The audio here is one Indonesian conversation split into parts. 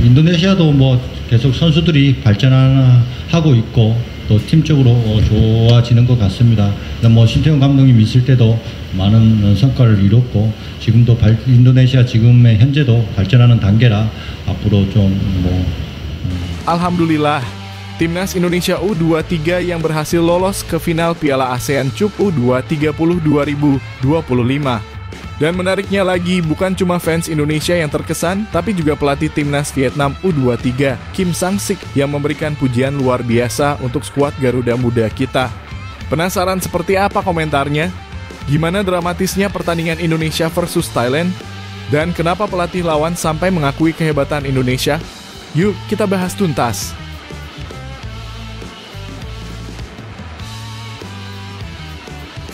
인도네시아도 뭐 계속 선수들이 발전하고 있고 또 팀적으로 좋아지는 것 같습니다. 뭐 신태용 감독님 있을 때도 많은 성과를 이뤘고 지금도 인도네시아 지금의 현재도 발전하는 단계라 앞으로 Alhamdulillah, Timnas Indonesia U23 yang berhasil lolos ke final Piala ASEAN Cup U20 2025. Dan menariknya lagi, bukan cuma fans Indonesia yang terkesan, tapi juga pelatih Timnas Vietnam U23, Kim Sang-sik, yang memberikan pujian luar biasa untuk skuad Garuda Muda kita. Penasaran seperti apa komentarnya? Gimana dramatisnya pertandingan Indonesia versus Thailand? Dan kenapa pelatih lawan sampai mengakui kehebatan Indonesia? Yuk kita bahas tuntas.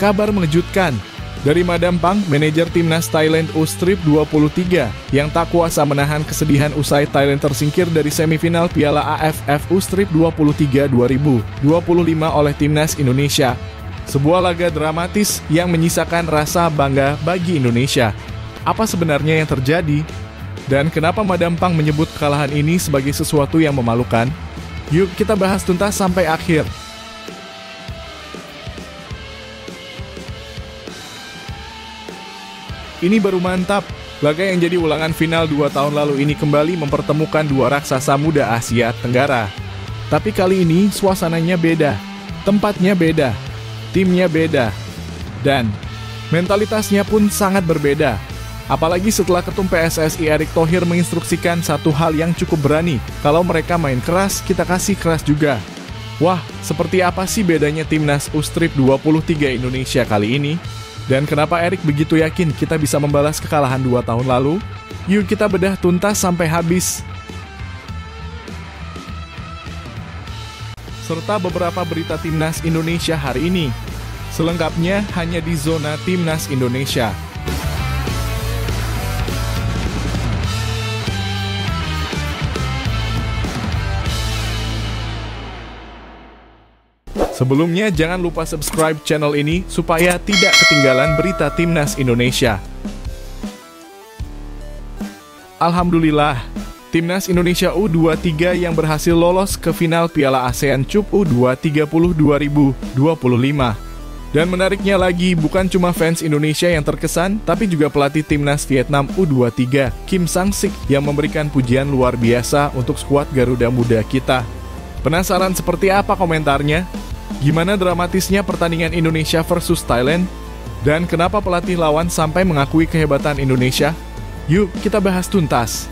Kabar mengejutkan dari Madam Pang, manajer Timnas Thailand U23 yang tak kuasa menahan kesedihan usai Thailand tersingkir dari semifinal Piala AFF U23 2025 oleh Timnas Indonesia. Sebuah laga dramatis yang menyisakan rasa bangga bagi Indonesia. Apa sebenarnya yang terjadi? Dan kenapa Madam Pang menyebut kekalahan ini sebagai sesuatu yang memalukan? Yuk kita bahas tuntas sampai akhir. Ini baru mantap, laga yang jadi ulangan final 2 tahun lalu ini kembali mempertemukan dua raksasa muda Asia Tenggara. Tapi kali ini suasananya beda, tempatnya beda, timnya beda, dan mentalitasnya pun sangat berbeda. Apalagi setelah Ketum PSSI Erick Thohir menginstruksikan satu hal yang cukup berani, kalau mereka main keras, kita kasih keras juga. Wah, seperti apa sih bedanya Timnas U23 Indonesia kali ini? Dan kenapa Erick begitu yakin kita bisa membalas kekalahan 2 tahun lalu? Yuk kita bedah tuntas sampai habis. Serta beberapa berita Timnas Indonesia hari ini. Selengkapnya hanya di Zona Timnas Indonesia. Sebelumnya, jangan lupa subscribe channel ini supaya tidak ketinggalan berita Timnas Indonesia. Alhamdulillah, Timnas Indonesia U23 yang berhasil lolos ke final Piala ASEAN Cup U20 2025. Dan menariknya lagi, bukan cuma fans Indonesia yang terkesan, tapi juga pelatih Timnas Vietnam U23, Kim Sang-sik, yang memberikan pujian luar biasa untuk skuad Garuda Muda kita. Penasaran seperti apa komentarnya? Gimana dramatisnya pertandingan Indonesia versus Thailand? Dan kenapa pelatih lawan sampai mengakui kehebatan Indonesia? Yuk kita bahas tuntas.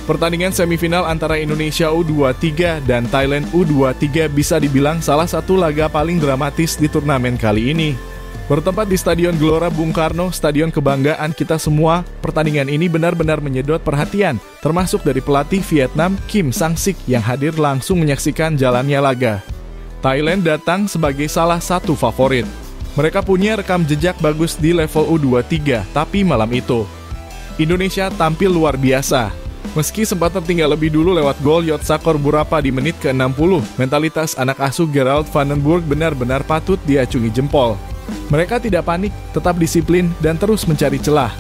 Pertandingan semifinal antara Indonesia U23 dan Thailand U23 bisa dibilang salah satu laga paling dramatis di turnamen kali ini. Bertempat di Stadion Gelora Bung Karno, stadion kebanggaan kita semua, pertandingan ini benar-benar menyedot perhatian, termasuk dari pelatih Vietnam Kim Sang-sik yang hadir langsung menyaksikan jalannya laga. Thailand datang sebagai salah satu favorit. Mereka punya rekam jejak bagus di level U23, tapi malam itu Indonesia tampil luar biasa. Meski sempat tertinggal lebih dulu lewat gol Yotsakor Burapa di menit ke-60, mentalitas anak asuh Gerald Vandenburg benar-benar patut diacungi jempol. Mereka tidak panik, tetap disiplin, dan terus mencari celah.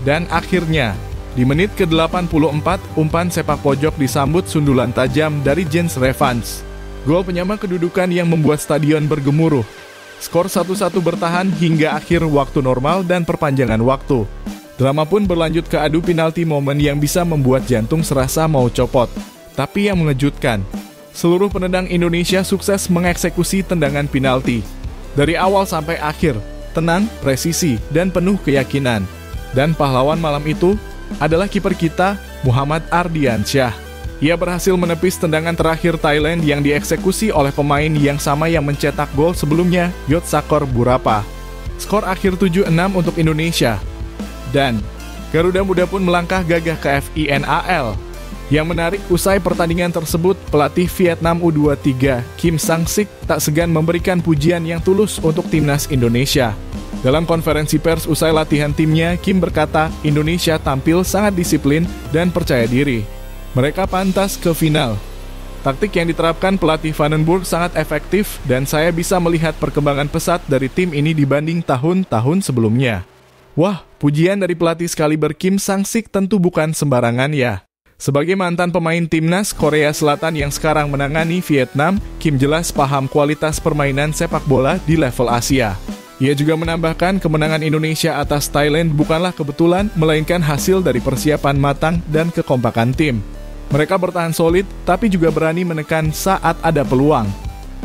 Dan akhirnya, di menit ke-84, umpan sepak pojok disambut sundulan tajam dari Jens Revans. Gol penyama kedudukan yang membuat stadion bergemuruh. Skor 1-1 bertahan hingga akhir waktu normal dan perpanjangan waktu. Drama pun berlanjut ke adu penalti, momen yang bisa membuat jantung serasa mau copot. Tapi yang mengejutkan, seluruh penendang Indonesia sukses mengeksekusi tendangan penalti. Dari awal sampai akhir, tenang, presisi, dan penuh keyakinan. Dan pahlawan malam itu adalah kiper kita, Muhammad Ardiansyah. Ia berhasil menepis tendangan terakhir Thailand yang dieksekusi oleh pemain yang sama yang mencetak gol sebelumnya, Yotsakor Burapa. Skor akhir 7-6 untuk Indonesia. Dan Garuda Muda pun melangkah gagah ke FINAL. Yang menarik, usai pertandingan tersebut, pelatih Vietnam U23, Kim Sang-sik, tak segan memberikan pujian yang tulus untuk Timnas Indonesia. Dalam konferensi pers usai latihan timnya, Kim berkata, Indonesia tampil sangat disiplin dan percaya diri. Mereka pantas ke final. Taktik yang diterapkan pelatih Vandenburg sangat efektif dan saya bisa melihat perkembangan pesat dari tim ini dibanding tahun-tahun sebelumnya. Wah, pujian dari pelatih sekaliber Kim Sang-sik tentu bukan sembarangan ya. Sebagai mantan pemain timnas Korea Selatan yang sekarang menangani Vietnam, Kim jelas paham kualitas permainan sepak bola di level Asia. Ia juga menambahkan kemenangan Indonesia atas Thailand bukanlah kebetulan, melainkan hasil dari persiapan matang dan kekompakan tim. Mereka bertahan solid, tapi juga berani menekan saat ada peluang.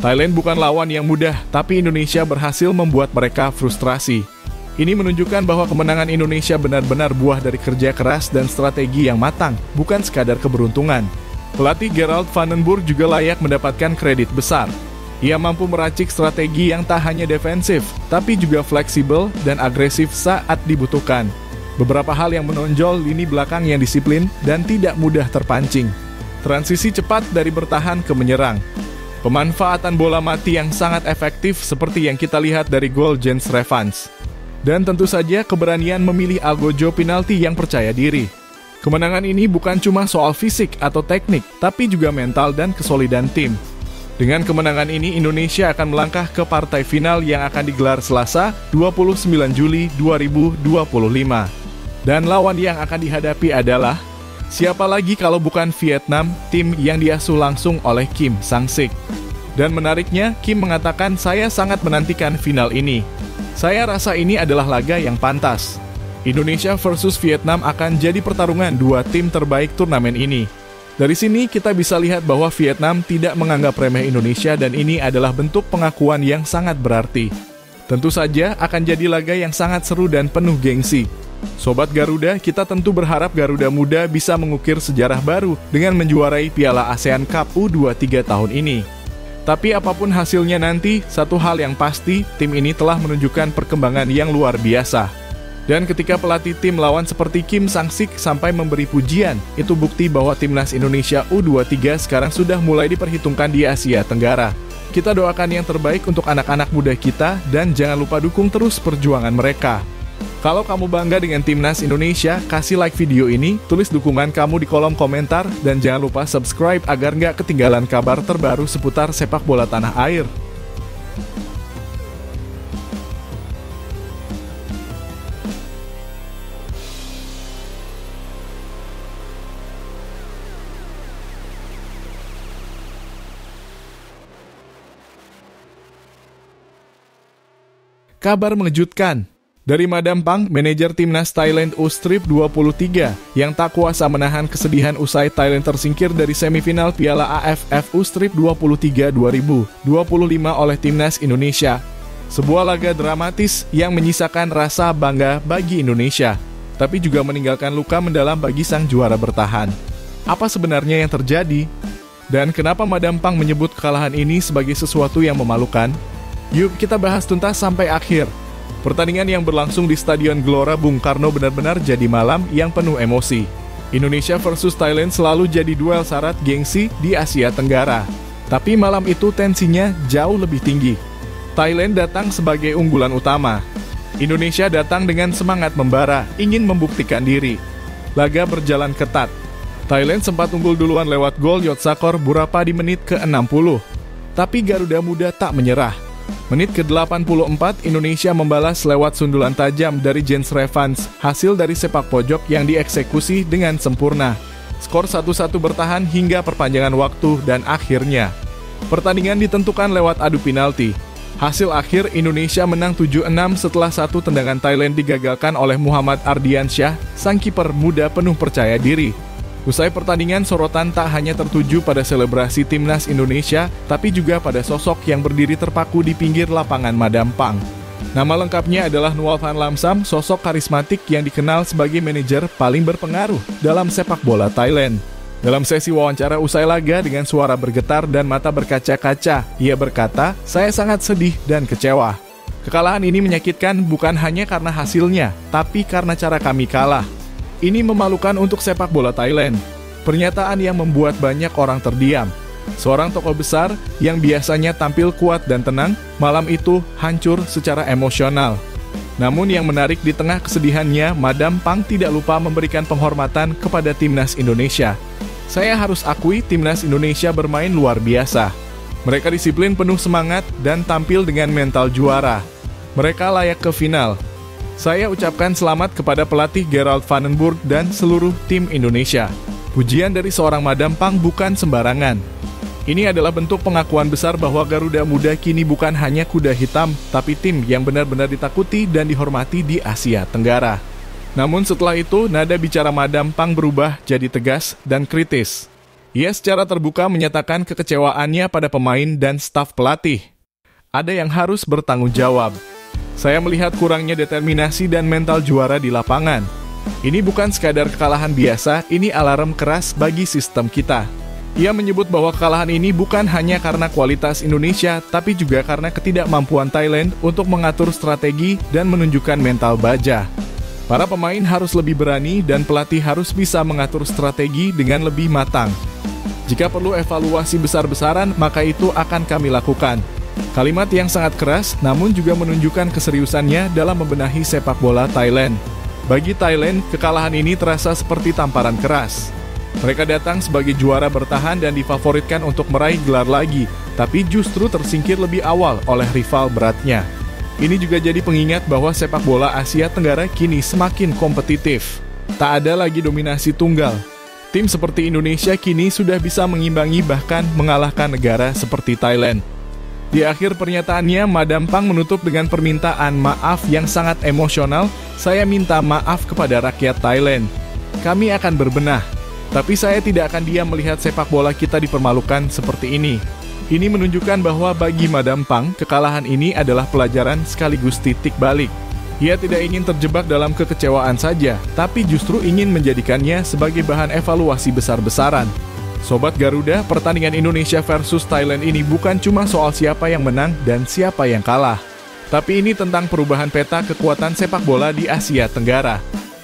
Thailand bukan lawan yang mudah, tapi Indonesia berhasil membuat mereka frustrasi. Ini menunjukkan bahwa kemenangan Indonesia benar-benar buah dari kerja keras dan strategi yang matang, bukan sekadar keberuntungan. Pelatih Gerald van den Burg juga layak mendapatkan kredit besar. Ia mampu meracik strategi yang tak hanya defensif, tapi juga fleksibel dan agresif saat dibutuhkan. Beberapa hal yang menonjol lini belakang yang disiplin dan tidak mudah terpancing. Transisi cepat dari bertahan ke menyerang. Pemanfaatan bola mati yang sangat efektif seperti yang kita lihat dari gol Jens Revans. Dan tentu saja keberanian memilih algojo penalti yang percaya diri. Kemenangan ini bukan cuma soal fisik atau teknik, tapi juga mental dan kesolidan tim. Dengan kemenangan ini, Indonesia akan melangkah ke partai final yang akan digelar Selasa, 29 Juli 2025. Dan lawan yang akan dihadapi adalah, siapa lagi kalau bukan Vietnam, tim yang diasuh langsung oleh Kim Sang-sik. Dan menariknya, Kim mengatakan, "Saya sangat menantikan final ini. Saya rasa ini adalah laga yang pantas." Indonesia versus Vietnam akan jadi pertarungan dua tim terbaik turnamen ini. Dari sini kita bisa lihat bahwa Vietnam tidak menganggap remeh Indonesia dan ini adalah bentuk pengakuan yang sangat berarti. Tentu saja akan jadi laga yang sangat seru dan penuh gengsi. Sobat Garuda, kita tentu berharap Garuda Muda bisa mengukir sejarah baru dengan menjuarai Piala ASEAN Cup U23 tahun ini. Tapi apapun hasilnya nanti, satu hal yang pasti, tim ini telah menunjukkan perkembangan yang luar biasa. Dan ketika pelatih tim lawan seperti Kim Sang-sik sampai memberi pujian, itu bukti bahwa timnas Indonesia U23 sekarang sudah mulai diperhitungkan di Asia Tenggara. Kita doakan yang terbaik untuk anak-anak muda kita dan jangan lupa dukung terus perjuangan mereka. Kalau kamu bangga dengan timnas Indonesia, kasih like video ini, tulis dukungan kamu di kolom komentar, dan jangan lupa subscribe agar nggak ketinggalan kabar terbaru seputar sepak bola tanah air. Kabar mengejutkan dari Madam Pang, manajer timnas Thailand U23 yang tak kuasa menahan kesedihan usai Thailand tersingkir dari semifinal Piala AFF U23 2025 oleh timnas Indonesia. Sebuah laga dramatis yang menyisakan rasa bangga bagi Indonesia, tapi juga meninggalkan luka mendalam bagi sang juara bertahan. Apa sebenarnya yang terjadi? Dan kenapa Madam Pang menyebut kekalahan ini sebagai sesuatu yang memalukan? Yuk kita bahas tuntas sampai akhir. Pertandingan yang berlangsung di Stadion Gelora Bung Karno benar-benar jadi malam yang penuh emosi. Indonesia versus Thailand selalu jadi duel syarat gengsi di Asia Tenggara. Tapi malam itu tensinya jauh lebih tinggi. Thailand datang sebagai unggulan utama. Indonesia datang dengan semangat membara, ingin membuktikan diri. Laga berjalan ketat. Thailand sempat unggul duluan lewat gol Yotsakor Burapa di menit ke-60. Tapi Garuda Muda tak menyerah. Menit ke-84, Indonesia membalas lewat sundulan tajam dari Jens Revans, hasil dari sepak pojok yang dieksekusi dengan sempurna. Skor 1-1 bertahan hingga perpanjangan waktu dan akhirnya pertandingan ditentukan lewat adu penalti. Hasil akhir Indonesia menang 7-6 setelah satu tendangan Thailand digagalkan oleh Muhammad Ardiansyah, sang kiper muda penuh percaya diri. Usai pertandingan, sorotan tak hanya tertuju pada selebrasi timnas Indonesia, tapi juga pada sosok yang berdiri terpaku di pinggir lapangan Madam Pang. Nama lengkapnya adalah Nual Van Lamsam, sosok karismatik yang dikenal sebagai manajer paling berpengaruh dalam sepak bola Thailand. Dalam sesi wawancara usai laga dengan suara bergetar dan mata berkaca-kaca, ia berkata, "Saya sangat sedih dan kecewa. Kekalahan ini menyakitkan bukan hanya karena hasilnya, tapi karena cara kami kalah. Ini memalukan untuk sepak bola Thailand." Pernyataan yang membuat banyak orang terdiam. Seorang tokoh besar yang biasanya tampil kuat dan tenang, malam itu hancur secara emosional. Namun yang menarik, di tengah kesedihannya, Madam Pang tidak lupa memberikan penghormatan kepada timnas Indonesia. "Saya harus akui timnas Indonesia bermain luar biasa. Mereka disiplin, penuh semangat, dan tampil dengan mental juara. Mereka layak ke final. Saya ucapkan selamat kepada pelatih Gerald van den Burg dan seluruh tim Indonesia." Pujian dari seorang Madam Pang bukan sembarangan. Ini adalah bentuk pengakuan besar bahwa Garuda Muda kini bukan hanya kuda hitam, tapi tim yang benar-benar ditakuti dan dihormati di Asia Tenggara. Namun setelah itu, nada bicara Madam Pang berubah jadi tegas dan kritis. Ia secara terbuka menyatakan kekecewaannya pada pemain dan staf pelatih. Ada yang harus bertanggung jawab. Saya melihat kurangnya determinasi dan mental juara di lapangan. Ini bukan sekadar kekalahan biasa, ini alarm keras bagi sistem kita. Ia menyebut bahwa kekalahan ini bukan hanya karena kualitas Indonesia, tapi juga karena ketidakmampuan Thailand untuk mengatur strategi dan menunjukkan mental baja. Para pemain harus lebih berani dan pelatih harus bisa mengatur strategi dengan lebih matang. Jika perlu evaluasi besar-besaran, maka itu akan kami lakukan. Kalimat yang sangat keras, namun juga menunjukkan keseriusannya dalam membenahi sepak bola Thailand. Bagi Thailand, kekalahan ini terasa seperti tamparan keras. Mereka datang sebagai juara bertahan dan difavoritkan untuk meraih gelar lagi, tapi justru tersingkir lebih awal oleh rival beratnya. Ini juga jadi pengingat bahwa sepak bola Asia Tenggara kini semakin kompetitif. Tak ada lagi dominasi tunggal. Tim seperti Indonesia kini sudah bisa mengimbangi bahkan mengalahkan negara seperti Thailand. Di akhir pernyataannya, Madam Pang menutup dengan permintaan maaf yang sangat emosional. Saya minta maaf kepada rakyat Thailand. Kami akan berbenah. Tapi saya tidak akan diam melihat sepak bola kita dipermalukan seperti ini. Ini menunjukkan bahwa bagi Madam Pang, kekalahan ini adalah pelajaran sekaligus titik balik. Ia tidak ingin terjebak dalam kekecewaan saja, tapi justru ingin menjadikannya sebagai bahan evaluasi besar-besaran. Sobat Garuda, pertandingan Indonesia versus Thailand ini bukan cuma soal siapa yang menang dan siapa yang kalah. Tapi ini tentang perubahan peta kekuatan sepak bola di Asia Tenggara.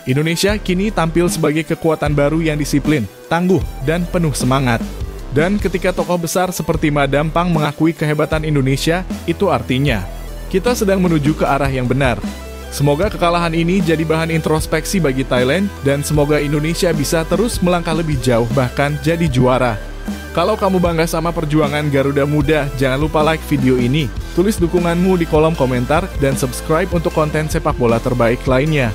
Indonesia kini tampil sebagai kekuatan baru yang disiplin, tangguh, dan penuh semangat. Dan ketika tokoh besar seperti Madam Pang mengakui kehebatan Indonesia, itu artinya kita sedang menuju ke arah yang benar. Semoga kekalahan ini jadi bahan introspeksi bagi Thailand, dan semoga Indonesia bisa terus melangkah lebih jauh bahkan jadi juara. Kalau kamu bangga sama perjuangan Garuda Muda, jangan lupa like video ini, tulis dukunganmu di kolom komentar, dan subscribe untuk konten sepak bola terbaik lainnya.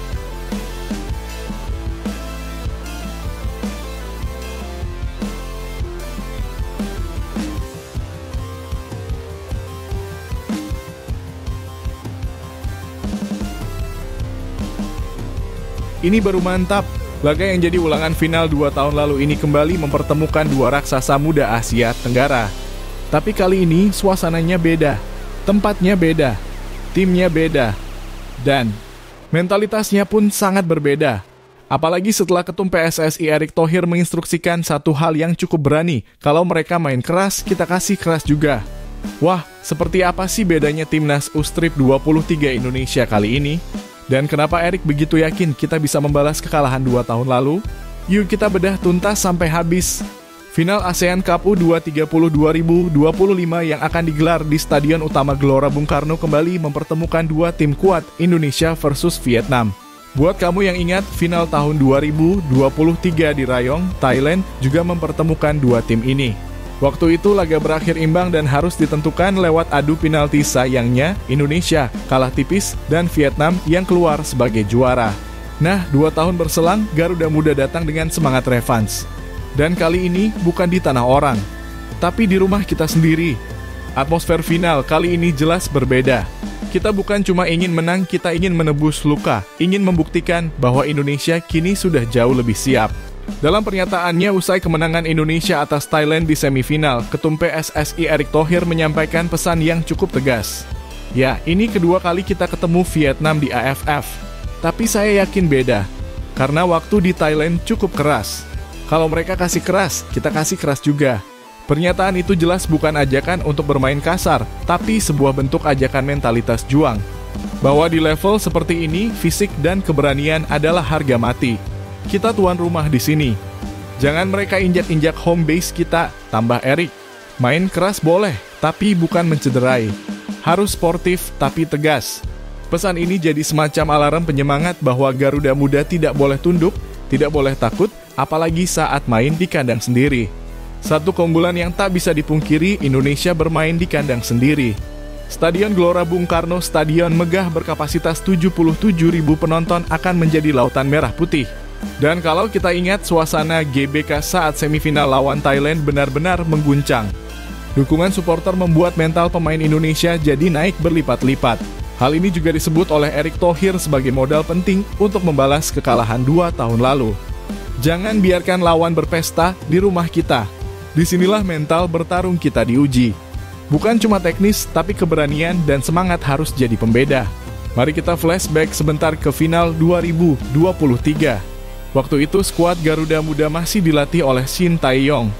Ini baru mantap. Laga yang jadi ulangan final 2 tahun lalu ini kembali mempertemukan dua raksasa muda Asia Tenggara. Tapi kali ini suasananya beda, tempatnya beda, timnya beda, dan mentalitasnya pun sangat berbeda. Apalagi setelah Ketum PSSI Erick Thohir menginstruksikan satu hal yang cukup berani, kalau mereka main keras, kita kasih keras juga. Wah, seperti apa sih bedanya Timnas U-Strip 23 Indonesia kali ini? Dan kenapa Erick begitu yakin kita bisa membalas kekalahan 2 tahun lalu? Yuk kita bedah tuntas sampai habis. Final ASEAN Cup U2030 2025 yang akan digelar di Stadion Utama Gelora Bung Karno kembali mempertemukan dua tim kuat, Indonesia versus Vietnam. Buat kamu yang ingat, final tahun 2023 di Rayong, Thailand juga mempertemukan dua tim ini. Waktu itu laga berakhir imbang dan harus ditentukan lewat adu penalti. Sayangnya, Indonesia kalah tipis dan Vietnam yang keluar sebagai juara. Nah, 2 tahun berselang, Garuda Muda datang dengan semangat revanse. Dan kali ini bukan di tanah orang, tapi di rumah kita sendiri. Atmosfer final kali ini jelas berbeda. Kita bukan cuma ingin menang, kita ingin menebus luka, ingin membuktikan bahwa Indonesia kini sudah jauh lebih siap. Dalam pernyataannya usai kemenangan Indonesia atas Thailand di semifinal, Ketum PSSI Erick Thohir menyampaikan pesan yang cukup tegas. Ya, ini kedua kali kita ketemu Vietnam di AFF. Tapi saya yakin beda, karena waktu di Thailand cukup keras. Kalau mereka kasih keras, kita kasih keras juga. Pernyataan itu jelas bukan ajakan untuk bermain kasar, tapi sebuah bentuk ajakan mentalitas juang. Bahwa di level seperti ini, fisik dan keberanian adalah harga mati. Kita tuan rumah di sini. Jangan mereka injak-injak home base kita, tambah Erick. Main keras boleh, tapi bukan mencederai. Harus sportif, tapi tegas. Pesan ini jadi semacam alarm penyemangat bahwa Garuda Muda tidak boleh tunduk, tidak boleh takut, apalagi saat main di kandang sendiri. Satu keunggulan yang tak bisa dipungkiri, Indonesia bermain di kandang sendiri. Stadion Gelora Bung Karno, stadion megah berkapasitas 77.000 penonton akan menjadi lautan merah putih. Dan kalau kita ingat, suasana GBK saat semifinal lawan Thailand benar-benar mengguncang. Dukungan supporter membuat mental pemain Indonesia jadi naik berlipat-lipat. Hal ini juga disebut oleh Erick Thohir sebagai modal penting untuk membalas kekalahan 2 tahun lalu. Jangan biarkan lawan berpesta di rumah kita. Disinilah mental bertarung kita diuji. Bukan cuma teknis, tapi keberanian dan semangat harus jadi pembeda. Mari kita flashback sebentar ke final 2023. Waktu itu skuad Garuda Muda masih dilatih oleh Shin Tae-yong.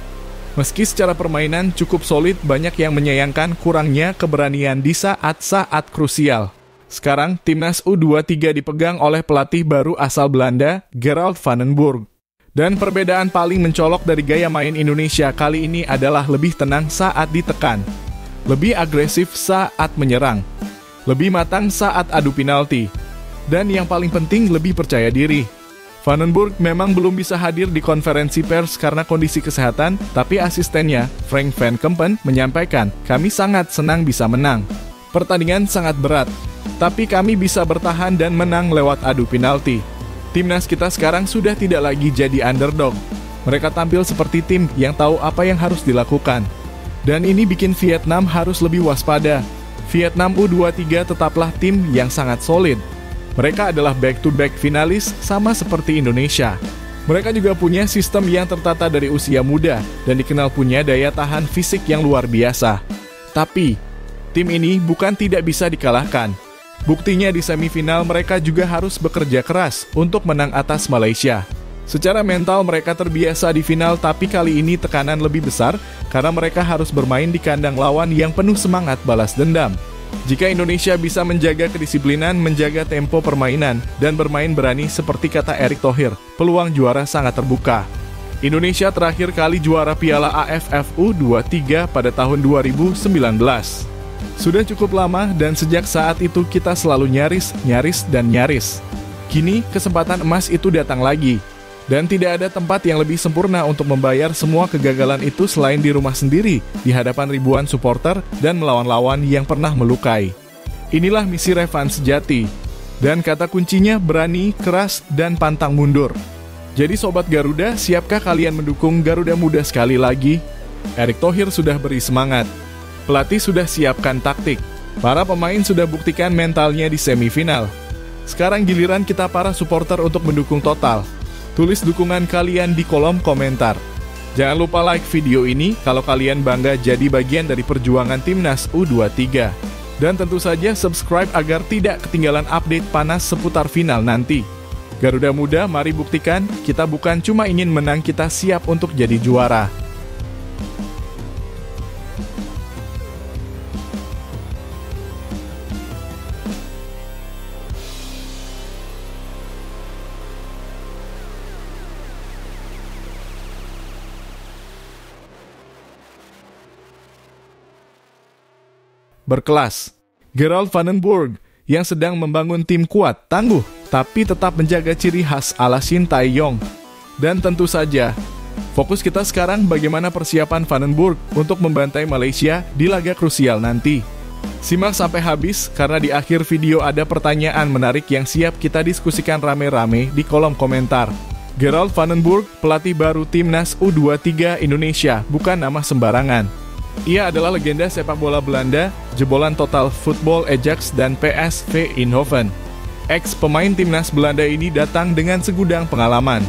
Meski secara permainan cukup solid, banyak yang menyayangkan kurangnya keberanian di saat-saat krusial. Sekarang, timnas U23 dipegang oleh pelatih baru asal Belanda, Gerald van den Burg. Dan perbedaan paling mencolok dari gaya main Indonesia kali ini adalah lebih tenang saat ditekan, lebih agresif saat menyerang, lebih matang saat adu penalti, dan yang paling penting lebih percaya diri. Van den Burg memang belum bisa hadir di konferensi pers karena kondisi kesehatan, tapi asistennya, Frank van Kempen, menyampaikan, "Kami sangat senang bisa menang. Pertandingan sangat berat, tapi kami bisa bertahan dan menang lewat adu penalti. Timnas kita sekarang sudah tidak lagi jadi underdog. Mereka tampil seperti tim yang tahu apa yang harus dilakukan. Dan ini bikin Vietnam harus lebih waspada. Vietnam U23 tetaplah tim yang sangat solid. Mereka adalah back-to-back finalis sama seperti Indonesia. Mereka juga punya sistem yang tertata dari usia muda dan dikenal punya daya tahan fisik yang luar biasa. Tapi, tim ini bukan tidak bisa dikalahkan. Buktinya di semifinal mereka juga harus bekerja keras untuk menang atas Malaysia. Secara mental mereka terbiasa di final, tapi kali ini tekanan lebih besar karena mereka harus bermain di kandang lawan yang penuh semangat balas dendam. Jika Indonesia bisa menjaga kedisiplinan, menjaga tempo permainan, dan bermain berani seperti kata Erick Thohir, peluang juara sangat terbuka. Indonesia terakhir kali juara Piala AFF U23 pada tahun 2019. Sudah cukup lama dan sejak saat itu kita selalu nyaris. Kini kesempatan emas itu datang lagi. Dan tidak ada tempat yang lebih sempurna untuk membayar semua kegagalan itu selain di rumah sendiri, di hadapan ribuan supporter dan melawan lawan yang pernah melukai. Inilah misi Revan sejati. Dan kata kuncinya berani, keras, dan pantang mundur. Jadi Sobat Garuda, siapkah kalian mendukung Garuda Muda sekali lagi? Erick Thohir sudah beri semangat. Pelatih sudah siapkan taktik. Para pemain sudah buktikan mentalnya di semifinal. Sekarang giliran kita para supporter untuk mendukung total. Tulis dukungan kalian di kolom komentar. Jangan lupa like video ini kalau kalian bangga jadi bagian dari perjuangan timnas U23. Dan tentu saja subscribe agar tidak ketinggalan update panas seputar final nanti. Garuda Muda, mari buktikan kita bukan cuma ingin menang, kita siap untuk jadi juara. Berkelas, Gerald van den Burg yang sedang membangun tim kuat, tangguh, tapi tetap menjaga ciri khas ala Shin Tae-yong. Dan tentu saja, fokus kita sekarang bagaimana persiapan van den Burg untuk membantai Malaysia di laga krusial nanti. Simak sampai habis karena di akhir video ada pertanyaan menarik yang siap kita diskusikan rame-rame di kolom komentar. Gerald van den Burg, pelatih baru timnas U23 Indonesia, bukan nama sembarangan. Ia adalah legenda sepak bola Belanda, jebolan Total Football Ajax dan PSV Eindhoven. Ex-pemain timnas Belanda ini datang dengan segudang pengalaman.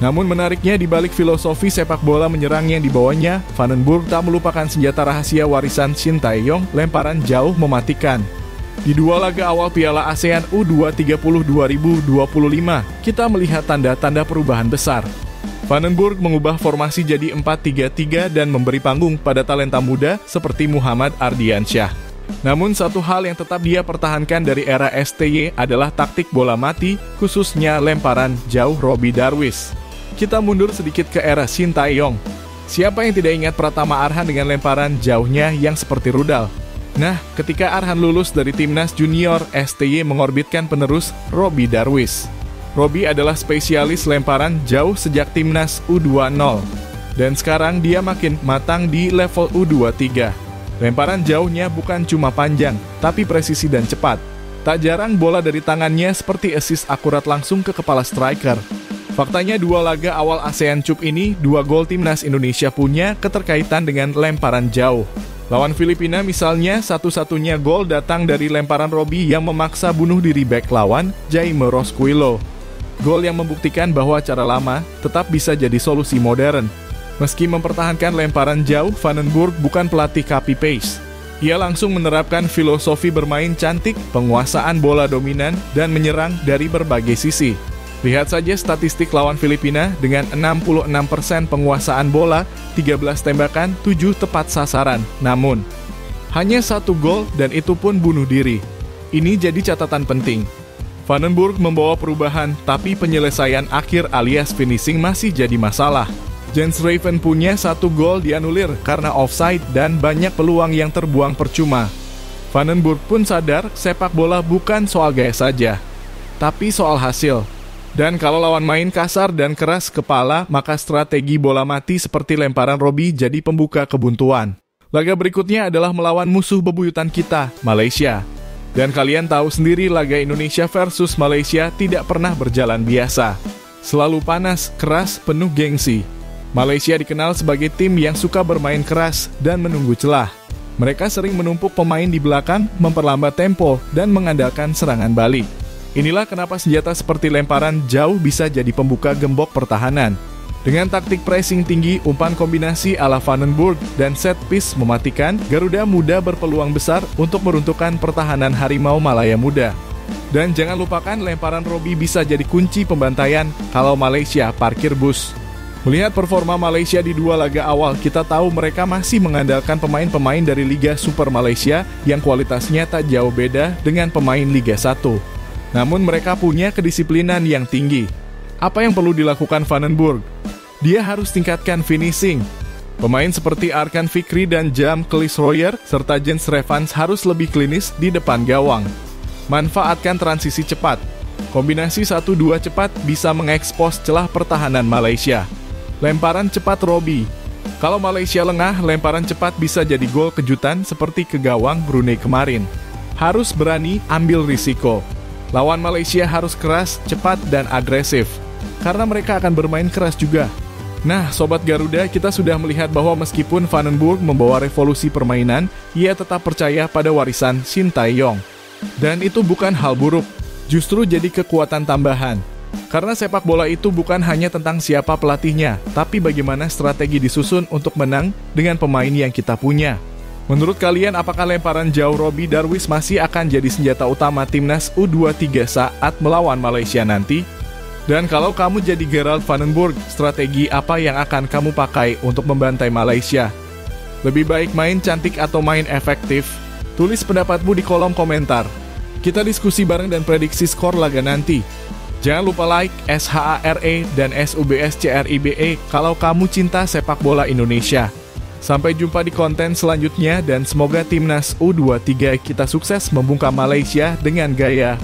Namun menariknya di balik filosofi sepak bola menyerang yang dibawanya, Van den Burg tak melupakan senjata rahasia warisan Shin Tae-yong, lemparan jauh mematikan. Di dua laga awal Piala ASEAN U20 2025, kita melihat tanda-tanda perubahan besar. Van den Burg mengubah formasi jadi 4-3-3 dan memberi panggung pada talenta muda seperti Muhammad Ardiansyah. Namun satu hal yang tetap dia pertahankan dari era STY adalah taktik bola mati, khususnya lemparan jauh Robbie Darwish. Kita mundur sedikit ke era Shin Tae-yong. Siapa yang tidak ingat Pratama Arhan dengan lemparan jauhnya yang seperti rudal? Nah, ketika Arhan lulus dari timnas junior, STY mengorbitkan penerus Robbie Darwish. Robbie adalah spesialis lemparan jauh sejak timnas U20. Dan sekarang dia makin matang di level U23. Lemparan jauhnya bukan cuma panjang, tapi presisi dan cepat. Tak jarang bola dari tangannya seperti assist akurat langsung ke kepala striker. Faktanya 2 laga awal ASEAN Cup ini, 2 gol timnas Indonesia punya keterkaitan dengan lemparan jauh. Lawan Filipina misalnya, satu-satunya gol datang dari lemparan Robbie yang memaksa bunuh diri bek lawan, Jaime Rosquillo. Gol yang membuktikan bahwa cara lama tetap bisa jadi solusi modern. Meski mempertahankan lemparan jauh, Vandenburg bukan pelatih copy-paste. Ia langsung menerapkan filosofi bermain cantik, penguasaan bola dominan, dan menyerang dari berbagai sisi. Lihat saja statistik lawan Filipina dengan 66% penguasaan bola, 13 tembakan, 7 tepat sasaran. Namun, hanya 1 gol dan itu pun bunuh diri. Ini jadi catatan penting. Vandenburg membawa perubahan, tapi penyelesaian akhir alias finishing masih jadi masalah. Jens Raven punya 1 gol dianulir karena offside dan banyak peluang yang terbuang percuma. Vandenburg pun sadar sepak bola bukan soal gaya saja, tapi soal hasil. Dan kalau lawan main kasar dan keras kepala, maka strategi bola mati seperti lemparan Robbie jadi pembuka kebuntuan. Laga berikutnya adalah melawan musuh bebuyutan kita, Malaysia. Dan kalian tahu sendiri laga Indonesia versus Malaysia tidak pernah berjalan biasa. Selalu panas, keras, penuh gengsi. Malaysia dikenal sebagai tim yang suka bermain keras dan menunggu celah. Mereka sering menumpuk pemain di belakang, memperlambat tempo, dan mengandalkan serangan balik. Inilah kenapa senjata seperti lemparan jauh bisa jadi pembuka gembok pertahanan. Dengan taktik pressing tinggi, umpan kombinasi ala Vandenburg, dan set piece mematikan, Garuda Muda berpeluang besar untuk meruntuhkan pertahanan Harimau Malaya Muda. Dan jangan lupakan lemparan Robbie bisa jadi kunci pembantaian kalau Malaysia parkir bus. Melihat performa Malaysia di 2 laga awal, kita tahu mereka masih mengandalkan pemain-pemain dari Liga Super Malaysia yang kualitasnya tak jauh beda dengan pemain Liga 1. Namun mereka punya kedisiplinan yang tinggi. Apa yang perlu dilakukan Vandenburg? Dia harus tingkatkan finishing. Pemain seperti Arkan Fikri dan Jam Clisroyer serta Jens Revans harus lebih klinis di depan gawang. Manfaatkan transisi cepat. Kombinasi 1-2 cepat bisa mengekspos celah pertahanan Malaysia. Lemparan cepat Robbie. Kalau Malaysia lengah, lemparan cepat bisa jadi gol kejutan seperti ke gawang Brunei kemarin. Harus berani ambil risiko. Lawan Malaysia harus keras, cepat, dan agresif. Karena mereka akan bermain keras juga. Nah, Sobat Garuda, kita sudah melihat bahwa meskipun Vandenburg membawa revolusi permainan, ia tetap percaya pada warisan Shin Tae-yong. Dan itu bukan hal buruk, justru jadi kekuatan tambahan. Karena sepak bola itu bukan hanya tentang siapa pelatihnya, tapi bagaimana strategi disusun untuk menang dengan pemain yang kita punya. Menurut kalian, apakah lemparan jauh Robbie Darwish masih akan jadi senjata utama timnas U23 saat melawan Malaysia nanti? Dan kalau kamu jadi Gerald Vandenburg, strategi apa yang akan kamu pakai untuk membantai Malaysia? Lebih baik main cantik atau main efektif? Tulis pendapatmu di kolom komentar. Kita diskusi bareng dan prediksi skor laga nanti. Jangan lupa like, SHARE dan SUBSCRIBE kalau kamu cinta sepak bola Indonesia. Sampai jumpa di konten selanjutnya dan semoga timnas U23 kita sukses membungkam Malaysia dengan gaya.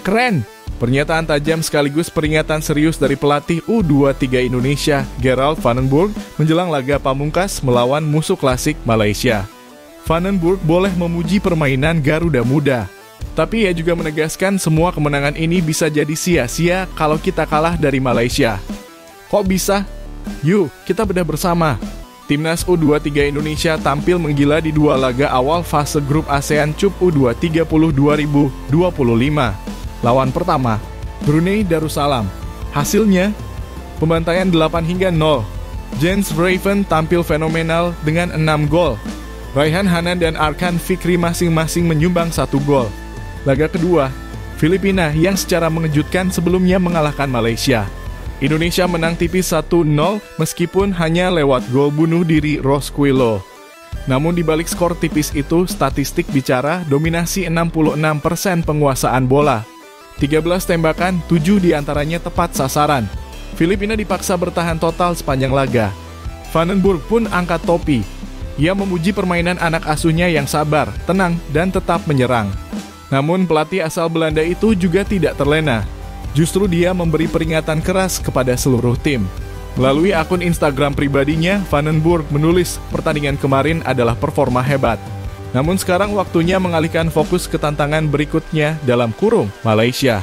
Keren! Pernyataan tajam sekaligus peringatan serius dari pelatih U23 Indonesia, Gerald Vandenburg, menjelang laga pamungkas melawan musuh klasik Malaysia. Vandenburg boleh memuji permainan Garuda Muda, tapi ia juga menegaskan semua kemenangan ini bisa jadi sia-sia kalau kita kalah dari Malaysia. Kok bisa? Yuk, kita bedah bersama. Timnas U23 Indonesia tampil menggila di 2 laga awal fase grup ASEAN Cup U23 2025. Lawan pertama, Brunei Darussalam. Hasilnya, pembantaian 8-0. Jens Raven tampil fenomenal dengan 6 gol. Raihan Hanan dan Arkan Fikri masing-masing menyumbang 1 gol. Laga kedua, Filipina yang secara mengejutkan sebelumnya mengalahkan Malaysia. Indonesia menang tipis 1-0 meskipun hanya lewat gol bunuh diri Rosquillo. Namun di balik skor tipis itu, statistik bicara dominasi 66% penguasaan bola. 13 tembakan, 7 diantaranya tepat sasaran. Filipina dipaksa bertahan total sepanjang laga. Vandenburg pun angkat topi. Ia memuji permainan anak asuhnya yang sabar, tenang, dan tetap menyerang. Namun pelatih asal Belanda itu juga tidak terlena. Justru dia memberi peringatan keras kepada seluruh tim. Melalui akun Instagram pribadinya, Van den Burg menulis pertandingan kemarin adalah performa hebat. Namun sekarang waktunya mengalihkan fokus ke tantangan berikutnya dalam kurung Malaysia.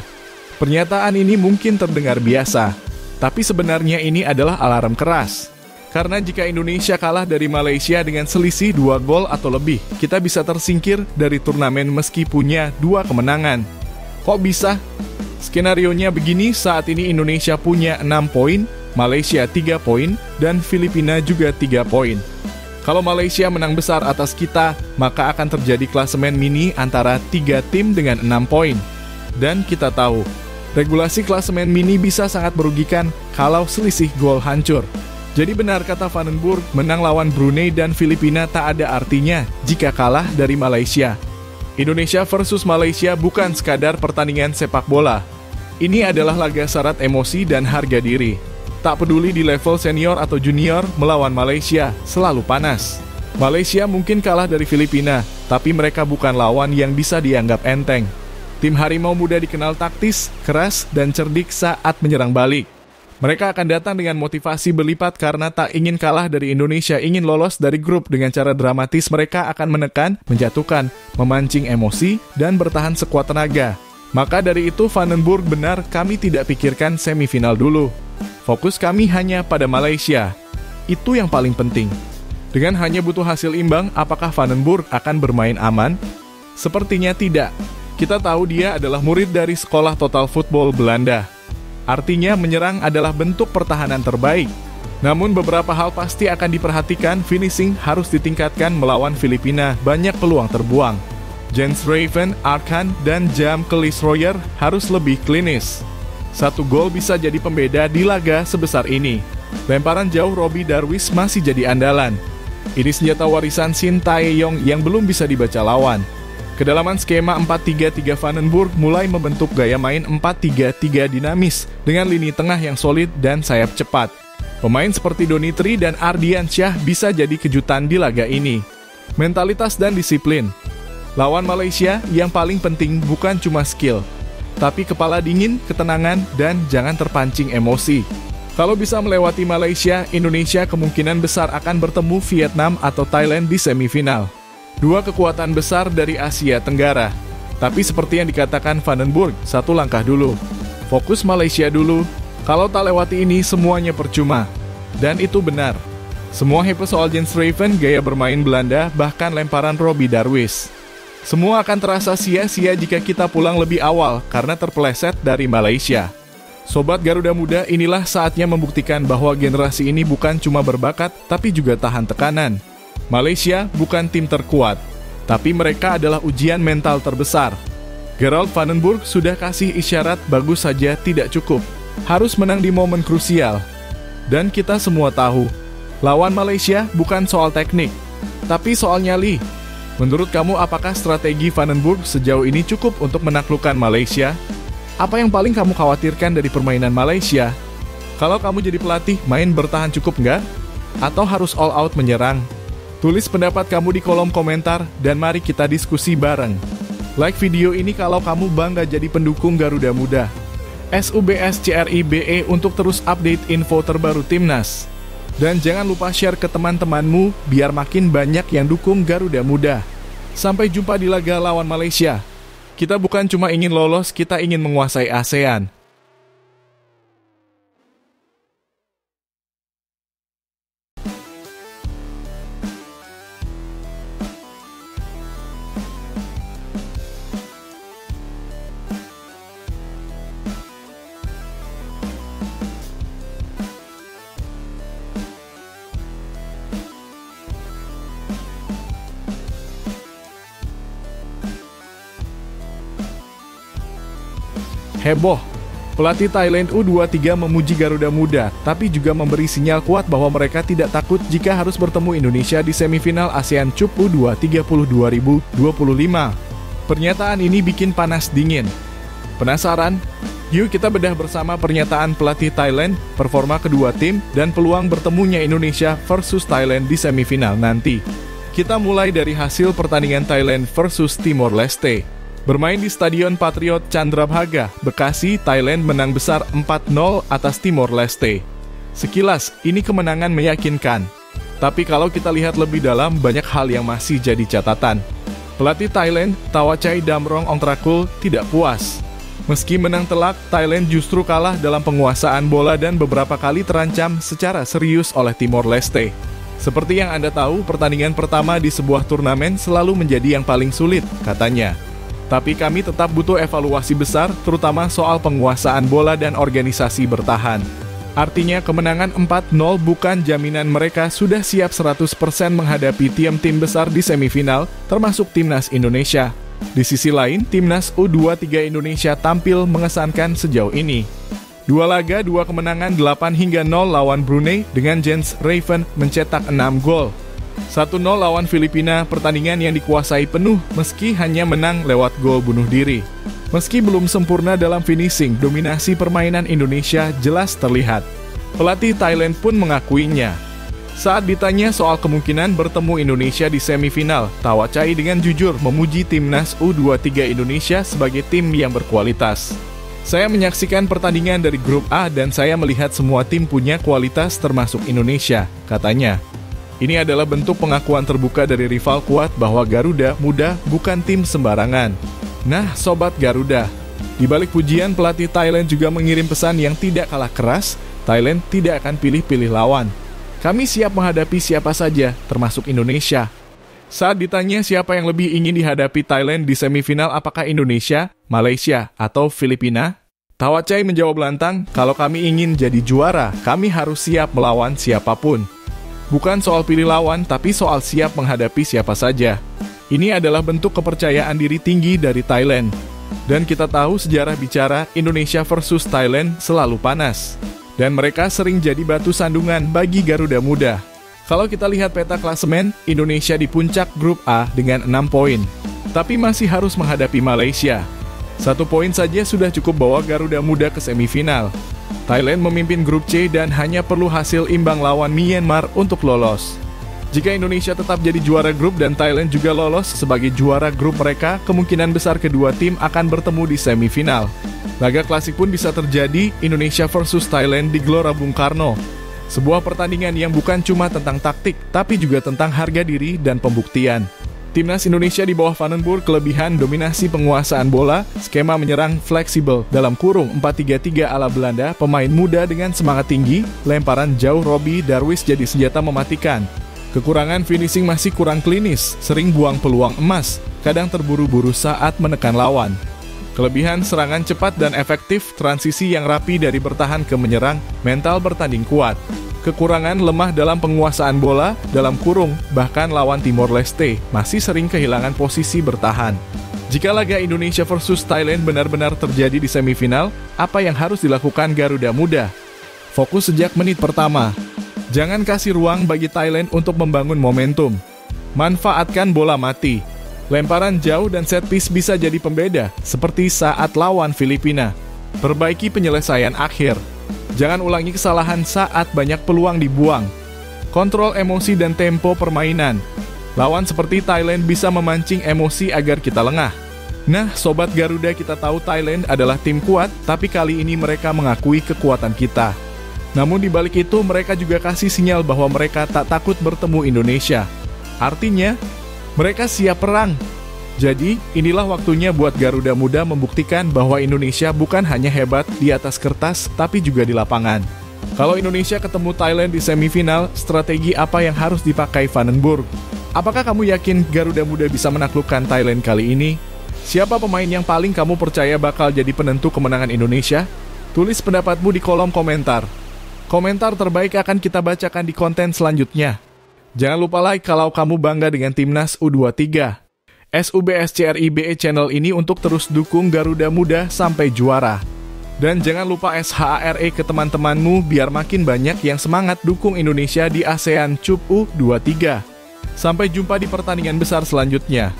Pernyataan ini mungkin terdengar biasa, tapi sebenarnya ini adalah alarm keras. Karena jika Indonesia kalah dari Malaysia dengan selisih 2 gol atau lebih, kita bisa tersingkir dari turnamen meski punya 2 kemenangan. Kok bisa? Skenarionya begini, saat ini Indonesia punya 6 poin, Malaysia 3 poin, dan Filipina juga 3 poin. Kalau Malaysia menang besar atas kita, maka akan terjadi klasemen mini antara 3 tim dengan 6 poin. Dan kita tahu, regulasi klasemen mini bisa sangat merugikan kalau selisih gol hancur. Jadi benar kata Van den Burg, menang lawan Brunei dan Filipina tak ada artinya jika kalah dari Malaysia. Indonesia versus Malaysia bukan sekadar pertandingan sepak bola. Ini adalah laga syarat emosi dan harga diri. Tak peduli di level senior atau junior, melawan Malaysia selalu panas. Malaysia mungkin kalah dari Filipina, tapi mereka bukan lawan yang bisa dianggap enteng. Tim Harimau Muda dikenal taktis, keras, dan cerdik saat menyerang balik. Mereka akan datang dengan motivasi berlipat karena tak ingin kalah dari Indonesia, ingin lolos dari grup. Dengan cara dramatis mereka akan menekan, menjatuhkan, memancing emosi, dan bertahan sekuat tenaga. Maka dari itu Van den Burg benar, kami tidak pikirkan semifinal dulu. Fokus kami hanya pada Malaysia. Itu yang paling penting. Dengan hanya butuh hasil imbang, apakah Van den Burg akan bermain aman? Sepertinya tidak. Kita tahu dia adalah murid dari sekolah total football Belanda. Artinya menyerang adalah bentuk pertahanan terbaik. Namun beberapa hal pasti akan diperhatikan, finishing harus ditingkatkan melawan Filipina, banyak peluang terbuang. Jens Raven, Arkan, dan Jam Kelisroyer harus lebih klinis. 1 gol bisa jadi pembeda di laga sebesar ini. Lemparan jauh Robbie Darwish masih jadi andalan. Ini senjata warisan Shin Tae-yong yang belum bisa dibaca lawan. Kedalaman skema 4-3-3 Van den Burg mulai membentuk gaya main 4-3-3 dinamis dengan lini tengah yang solid dan sayap cepat. Pemain seperti Donitri dan Ardian Syah bisa jadi kejutan di laga ini. Mentalitas dan disiplin. Lawan Malaysia, yang paling penting bukan cuma skill, tapi kepala dingin, ketenangan, dan jangan terpancing emosi. Kalau bisa melewati Malaysia, Indonesia kemungkinan besar akan bertemu Vietnam atau Thailand di semifinal. 2 kekuatan besar dari Asia Tenggara. Tapi seperti yang dikatakan Van den Burg, 1 langkah dulu. Fokus Malaysia dulu. Kalau tak lewati ini, semuanya percuma. Dan itu benar. Semua hype soal Jens Raven, gaya bermain Belanda, bahkan lemparan Robbie Darwish. Semua akan terasa sia-sia jika kita pulang lebih awal karena terpeleset dari Malaysia. Sobat Garuda Muda, inilah saatnya membuktikan bahwa generasi ini bukan cuma berbakat, tapi juga tahan tekanan. Malaysia bukan tim terkuat, tapi mereka adalah ujian mental terbesar. Gerald Van den Burg sudah kasih isyarat, bagus saja tidak cukup. Harus menang di momen krusial. Dan kita semua tahu, lawan Malaysia bukan soal teknik, tapi soal nyali. Menurut kamu, apakah strategi Van den Burg sejauh ini cukup untuk menaklukkan Malaysia? Apa yang paling kamu khawatirkan dari permainan Malaysia? Kalau kamu jadi pelatih, main bertahan cukup nggak? Atau harus all out menyerang? Tulis pendapat kamu di kolom komentar dan mari kita diskusi bareng. Like video ini kalau kamu bangga jadi pendukung Garuda Muda. SUBSCRIBE untuk terus update info terbaru Timnas. Dan jangan lupa share ke teman-temanmu biar makin banyak yang dukung Garuda Muda. Sampai jumpa di laga lawan Malaysia. Kita bukan cuma ingin lolos, kita ingin menguasai ASEAN. Heboh, pelatih Thailand U23 memuji Garuda Muda, tapi juga memberi sinyal kuat bahwa mereka tidak takut jika harus bertemu Indonesia di semifinal ASEAN Cup U20 2025. Pernyataan ini bikin panas dingin. Penasaran? Yuk kita bedah bersama pernyataan pelatih Thailand, performa kedua tim, dan peluang bertemunya Indonesia versus Thailand di semifinal nanti. Kita mulai dari hasil pertandingan Thailand versus Timor Leste. Bermain di Stadion Patriot Candrabhaga, Bekasi, Thailand menang besar 4-0 atas Timor Leste. Sekilas, ini kemenangan meyakinkan. Tapi kalau kita lihat lebih dalam, banyak hal yang masih jadi catatan. Pelatih Thailand, Tawachai Damrong Ongtrakul, tidak puas. Meski menang telak, Thailand justru kalah dalam penguasaan bola dan beberapa kali terancam secara serius oleh Timor Leste. Seperti yang Anda tahu, pertandingan pertama di sebuah turnamen selalu menjadi yang paling sulit, katanya. Tapi kami tetap butuh evaluasi besar, terutama soal penguasaan bola dan organisasi bertahan. Artinya kemenangan 4-0 bukan jaminan mereka sudah siap 100% menghadapi tim-tim besar di semifinal, termasuk Timnas Indonesia. Di sisi lain, Timnas U23 Indonesia tampil mengesankan sejauh ini. 2 laga, 2 kemenangan 8-0 lawan Brunei dengan Jens Raven mencetak 6 gol. 1-0 lawan Filipina, pertandingan yang dikuasai penuh meski hanya menang lewat gol bunuh diri. Meski belum sempurna dalam finishing, dominasi permainan Indonesia jelas terlihat. Pelatih Thailand pun mengakuinya. Saat ditanya soal kemungkinan bertemu Indonesia di semifinal, Tawachai dengan jujur memuji Timnas U23 Indonesia sebagai tim yang berkualitas. Saya menyaksikan pertandingan dari grup A dan saya melihat semua tim punya kualitas termasuk Indonesia, katanya. Ini adalah bentuk pengakuan terbuka dari rival kuat bahwa Garuda Muda bukan tim sembarangan. Nah, Sobat Garuda, di balik pujian, pelatih Thailand juga mengirim pesan yang tidak kalah keras. Thailand tidak akan pilih-pilih lawan. Kami siap menghadapi siapa saja, termasuk Indonesia. Saat ditanya siapa yang lebih ingin dihadapi Thailand di semifinal, apakah Indonesia, Malaysia, atau Filipina? Tawachai menjawab lantang, kalau kami ingin jadi juara, kami harus siap melawan siapapun. Bukan soal pilih lawan, tapi soal siap menghadapi siapa saja. Ini adalah bentuk kepercayaan diri tinggi dari Thailand. Dan kita tahu sejarah bicara Indonesia versus Thailand selalu panas. Dan mereka sering jadi batu sandungan bagi Garuda Muda. Kalau kita lihat peta klasemen, Indonesia di puncak grup A dengan 6 poin. Tapi masih harus menghadapi Malaysia. 1 poin saja sudah cukup bawa Garuda Muda ke semifinal. Thailand memimpin grup C dan hanya perlu hasil imbang lawan Myanmar untuk lolos. Jika Indonesia tetap jadi juara grup dan Thailand juga lolos sebagai juara grup mereka, kemungkinan besar kedua tim akan bertemu di semifinal. Laga klasik pun bisa terjadi, Indonesia versus Thailand di Gelora Bung Karno. Sebuah pertandingan yang bukan cuma tentang taktik, tapi juga tentang harga diri dan pembuktian. Timnas Indonesia di bawah Vandenburg kelebihan dominasi penguasaan bola, skema menyerang fleksibel dalam kurung 4-3-3 ala Belanda, pemain muda dengan semangat tinggi, lemparan jauh Robbie Darwish jadi senjata mematikan. Kekurangan finishing masih kurang klinis, sering buang peluang emas, kadang terburu-buru saat menekan lawan. Kelebihan serangan cepat dan efektif, transisi yang rapi dari bertahan ke menyerang, mental bertanding kuat. Kekurangan lemah dalam penguasaan bola, dalam kurung, bahkan lawan Timor Leste, masih sering kehilangan posisi bertahan. Jika laga Indonesia versus Thailand benar-benar terjadi di semifinal, apa yang harus dilakukan Garuda Muda? Fokus sejak menit pertama. Jangan kasih ruang bagi Thailand untuk membangun momentum. Manfaatkan bola mati. Lemparan jauh dan set piece bisa jadi pembeda, seperti saat lawan Filipina. Perbaiki penyelesaian akhir. Jangan ulangi kesalahan saat banyak peluang dibuang. Kontrol emosi dan tempo permainan. Lawan seperti Thailand bisa memancing emosi agar kita lengah. Nah, Sobat Garuda, kita tahu Thailand adalah tim kuat, tapi kali ini mereka mengakui kekuatan kita. Namun di balik itu, mereka juga kasih sinyal bahwa mereka tak takut bertemu Indonesia. Artinya, mereka siap perang. Jadi, inilah waktunya buat Garuda Muda membuktikan bahwa Indonesia bukan hanya hebat di atas kertas, tapi juga di lapangan. Kalau Indonesia ketemu Thailand di semifinal, strategi apa yang harus dipakai Vandenburg? Apakah kamu yakin Garuda Muda bisa menaklukkan Thailand kali ini? Siapa pemain yang paling kamu percaya bakal jadi penentu kemenangan Indonesia? Tulis pendapatmu di kolom komentar. Komentar terbaik akan kita bacakan di konten selanjutnya. Jangan lupa like kalau kamu bangga dengan Timnas U23. SUBSCRIBE channel ini untuk terus dukung Garuda Muda sampai juara. Dan jangan lupa SHARE ke teman-temanmu biar makin banyak yang semangat dukung Indonesia di ASEAN Cup U23. Sampai jumpa di pertandingan besar selanjutnya.